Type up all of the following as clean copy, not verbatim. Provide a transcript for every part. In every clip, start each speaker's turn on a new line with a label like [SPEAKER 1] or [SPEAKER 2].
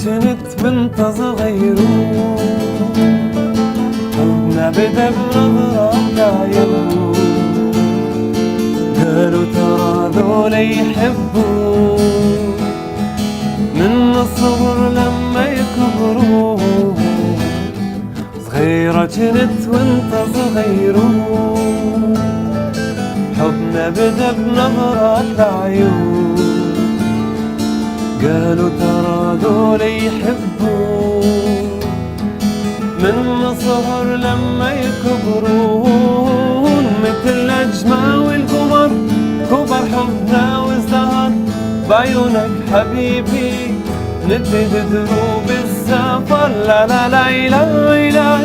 [SPEAKER 1] كنت وانت صغير حبنا بدا بنظرة عيون قالوا ترى ذولا يحبوا من الصغر لما يكبروا صغيرة كنت وانت صغير حبنا بدا بنظرة عيون قالوا ترى ذولا يحبوا من الصغر لما يكبرون مثل النجمة والقمر كبر حبنا وازدهر بعيونك حبيبي نبتدي دروب السفر لا لا لا لا لا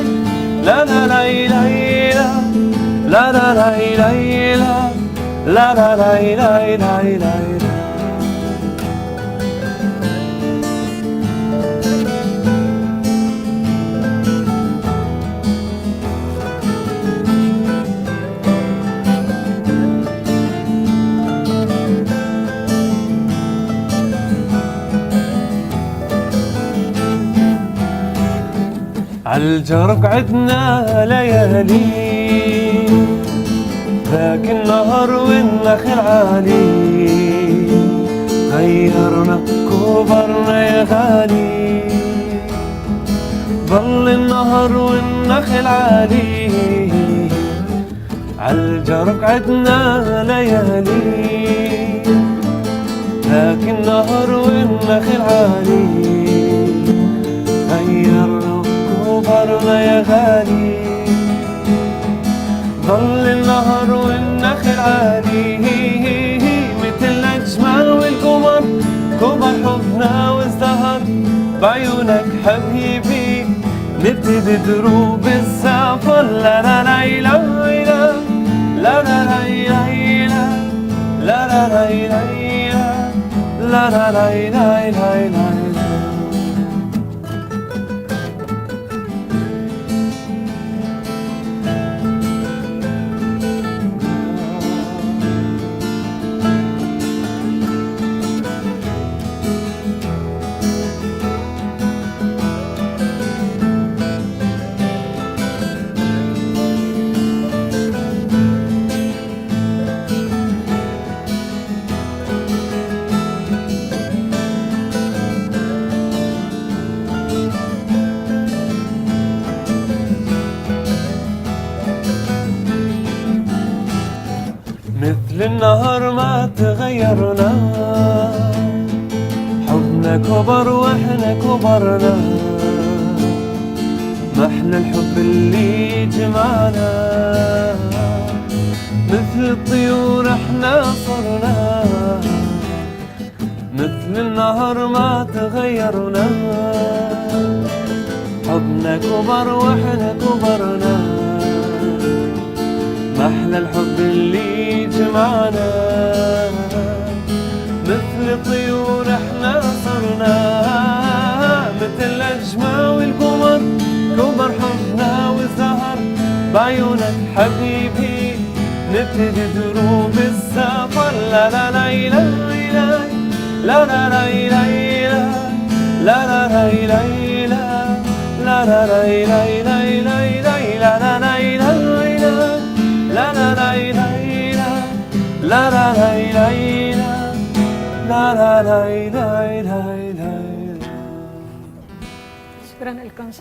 [SPEAKER 1] لا لا لا لا لا لا لا لا لا عالجرب عدنا ليالي ذاك النهر والنخل عالي غيرنا كبرنا يا غالي ظل النهر والنخل عالي عالجرب عدنا ليالي ذاك النهر والنخل عالي غيرنا كبرنا يا غالي ظل النهر والنخل عالي مثل النجمة والقمر كبر حبنا وازدهر بعيونك حبيبي نبتدي دروب السفر لا لا لا لا لا لا لا لا لا لا لا لا مثل النهر ما تغيرنا حبنا كبر واحنا كبرنا محلى الحب اللي جمعنا مثل الطيور احنا صرنا مثل النهر ما تغيرنا حبنا كبر واحنا كبرنا محلى الحب اللي جمعنا مثل الطيور احنا صرنا مثل النجمة والقمر كبر حبنا وازدهر بعيونك حبيبي نبتدي دروب السفر لا لا لا لا لا لا لا لا لا لا لا لا لا لا